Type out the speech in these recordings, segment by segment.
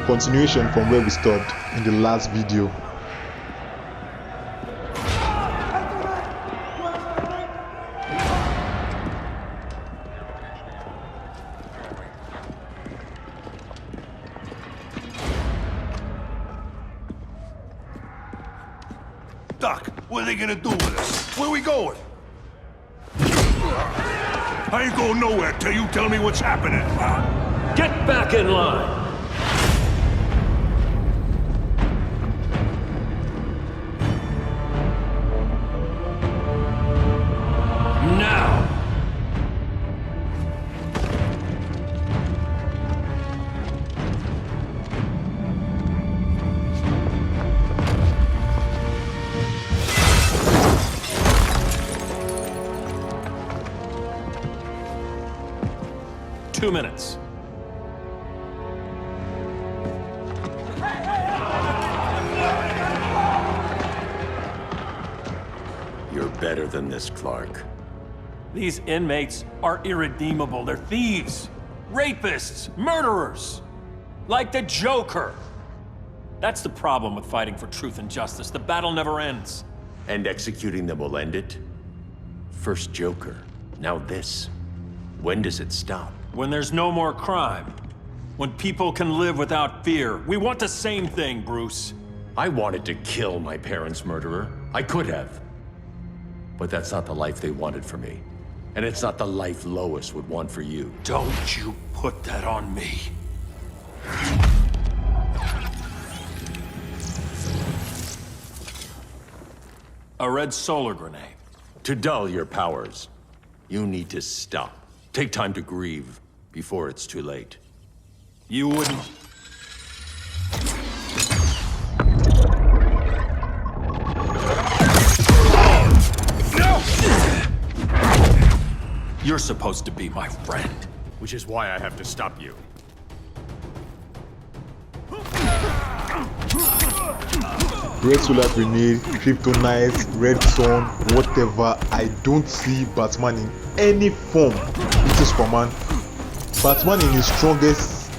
Continuation from where we stopped in the last video. Doc, what are they gonna do with us? Where we going? I ain't going nowhere till you tell me what's happening. Get back in line! Now! 2 minutes. You're better than this, Clark. These inmates are irredeemable. They're thieves, rapists, murderers. Like the Joker. That's the problem with fighting for truth and justice. The battle never ends. And executing them will end it? First Joker, now this. When does it stop? When there's no more crime. When people can live without fear. We want the same thing, Bruce. I wanted to kill my parents' murderer. I could have. But that's not the life they wanted for me. And it's not the life Lois would want for you. Don't you put that on me. A red solar grenade. To dull your powers, you need to stop. Take time to grieve before it's too late. You wouldn't... You're supposed to be my friend. Which is why I have to stop you. Red solar grenade, kryptonite, red sun, whatever. I don't see Batman in any form with Superman. Batman in his strongest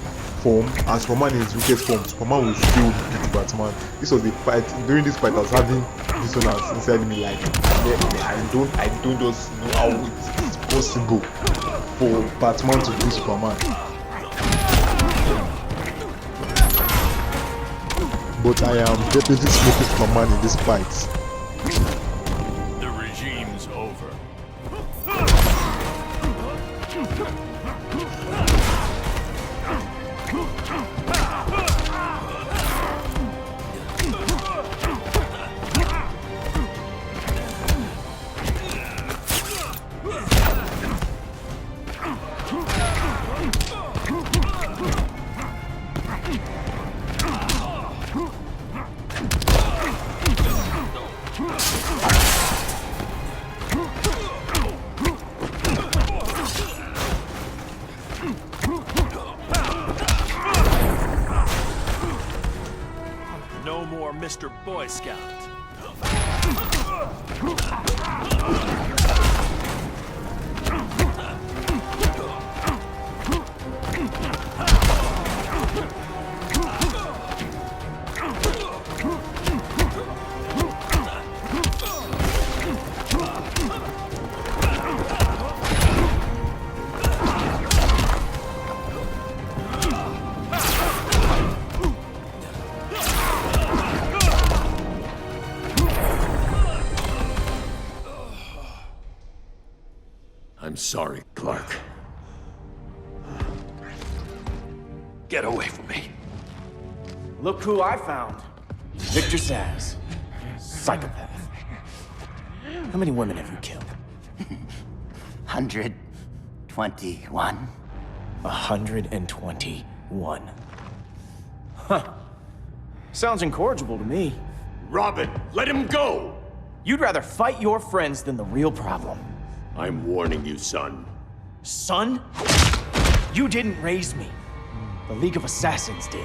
form and Superman in his weakest form. Superman will still beat Batman. This was the fight. During this fight, I was having dissonance inside me. Like I don't just know how it's possible for Batman to beat Superman. But I am definitely smoking Superman in this fight. The regime's over. No more Mr. Boy Scout. I'm sorry, Clark. Get away from me. Look who I found. Victor Zsasz. Psychopath. How many women have you killed? 121. 121. Huh. Sounds incorrigible to me. Robin, let him go! You'd rather fight your friends than the real problem. I'm warning you, son. Son? You didn't raise me. The League of Assassins did.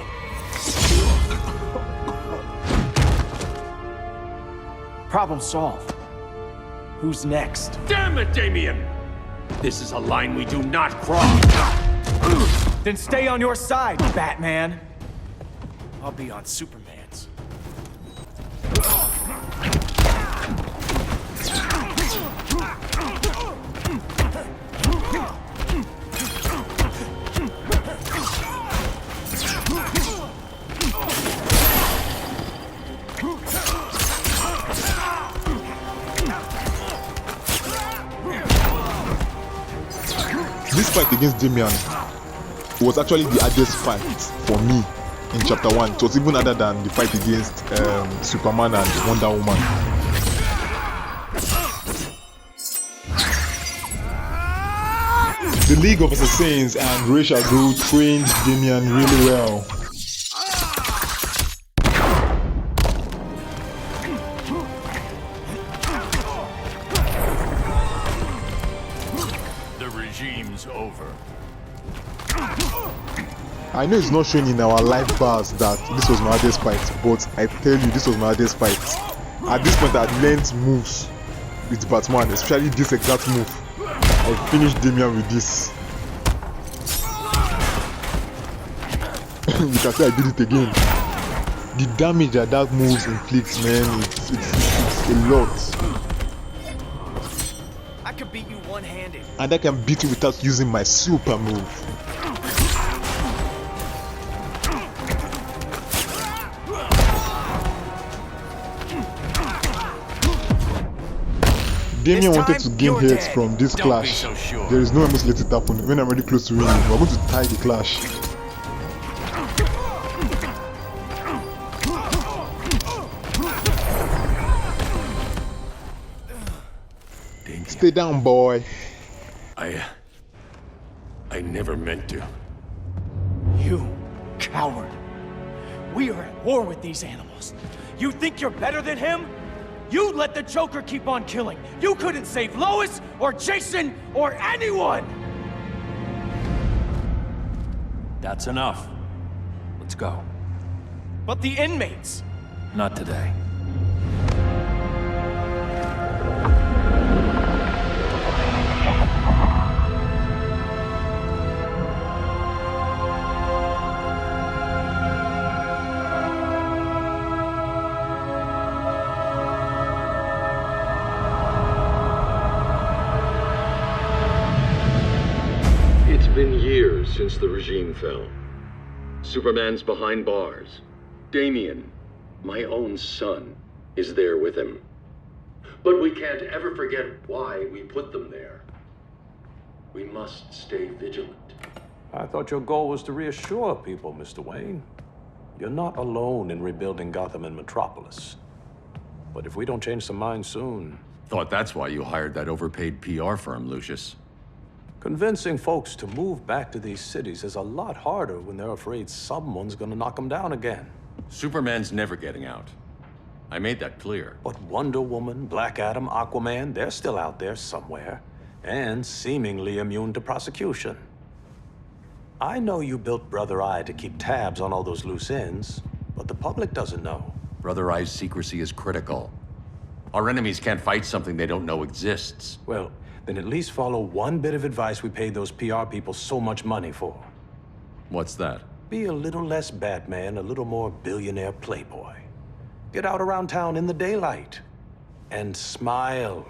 Problem solved. Who's next? Damn it, Damien! This is a line we do not cross. Then stay on your side, Batman. I'll be on Superman's. This fight against Damian was actually the hardest fight for me in chapter 1. It was even harder than the fight against Superman and Wonder Woman. The League of Assassins and Ra's al Ghul trained Damian really well. Over. I know it's not shown in our live bars that this was my hardest fight, but I tell you, this was my hardest fight. At this point, I learned moves with Batman, especially this exact move. I finished Damian with this. You can say I did it again. The damage that moves inflicts, man, it's a lot. I could beat you one-handed. And I can beat you without using my super move. Damian wanted to gain heads from this clash. There is no way I must let it happen. When I'm already close to winning, we're going to tie the clash. Stay down, boy. I never meant to. You coward. We are at war with these animals. You think you're better than him? You let the Joker keep on killing. You couldn't save Lois or Jason or anyone! That's enough. Let's go. But the inmates. Not today. It's been years since the regime fell. Superman's behind bars. Damian, my own son, is there with him. But we can't ever forget why we put them there. We must stay vigilant. I thought your goal was to reassure people, Mr. Wayne. You're not alone in rebuilding Gotham and Metropolis. But if we don't change some minds soon... Thought that's why you hired that overpaid PR firm, Lucius. Convincing folks to move back to these cities is a lot harder when they're afraid someone's gonna knock them down again. Superman's never getting out. I made that clear. But Wonder Woman, Black Adam, Aquaman, they're still out there somewhere, and seemingly immune to prosecution. I know you built Brother Eye to keep tabs on all those loose ends, but the public doesn't know. Brother Eye's secrecy is critical. Our enemies can't fight something they don't know exists. Well, then at least follow one bit of advice we paid those PR people so much money for. What's that? Be a little less Batman, a little more billionaire playboy. Get out around town in the daylight. And smile.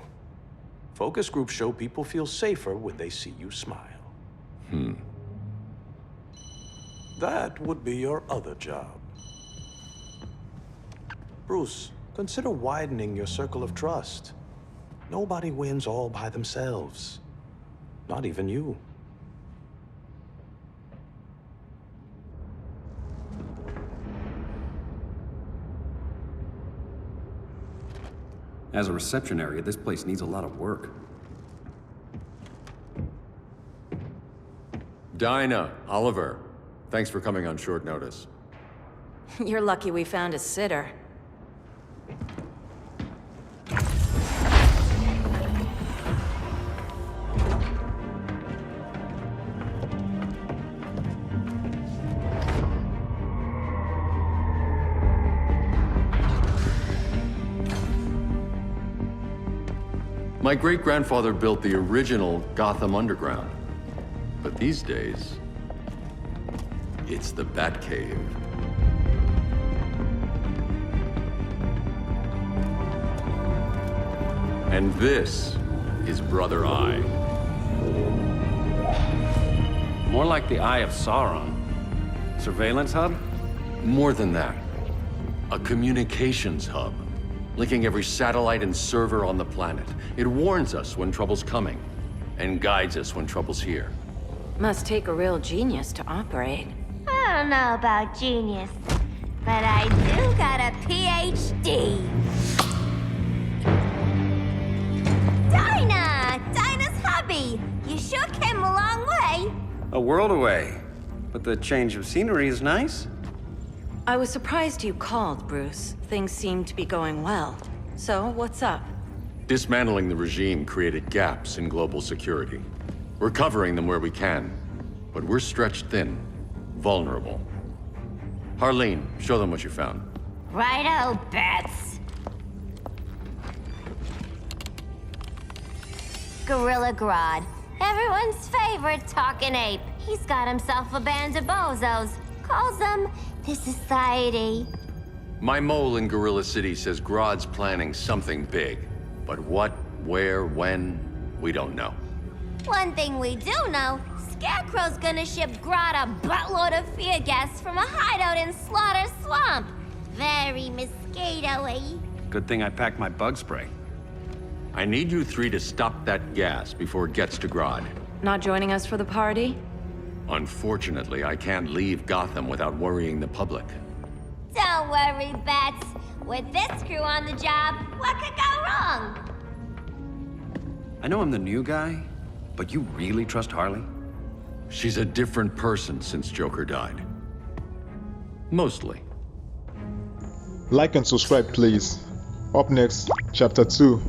Focus groups show people feel safer when they see you smile. That would be your other job. Bruce, consider widening your circle of trust. Nobody wins all by themselves. Not even you. As a reception area, this place needs a lot of work. Dinah, Oliver, thanks for coming on short notice. You're lucky we found a sitter. My great-grandfather built the original Gotham Underground. But these days, it's the Batcave. And this is Brother Eye. More like the Eye of Sauron. Surveillance hub? More than that. A communications hub, linking every satellite and server on the planet. It warns us when trouble's coming, and guides us when trouble's here. Must take a real genius to operate. I don't know about genius, but I do got a PhD. Dinah's hubby! You sure came a long way. A world away. But the change of scenery is nice. I was surprised you called, Bruce. Things seem to be going well. So, what's up? Dismantling the regime created gaps in global security. We're covering them where we can, but we're stretched thin, vulnerable. Harleen, show them what you found. Righto, Bets. Gorilla Grodd. Everyone's favorite talking ape. He's got himself a band of bozos. Calls them the Society. My mole in Gorilla City says Grodd's planning something big. But what, where, when, we don't know. One thing we do know, Scarecrow's gonna ship Grodd a buttload of fear gas from a hideout in Slaughter Swamp. Very mosquito-y. Good thing I packed my bug spray. I need you three to stop that gas before it gets to Grodd. Not joining us for the party? Unfortunately, I can't leave Gotham without worrying the public. Don't worry, Bats. With this crew on the job, what could go wrong? I know I'm the new guy, but you really trust Harley? She's a different person since Joker died. Mostly. Like and subscribe, please. Up next, Chapter 2.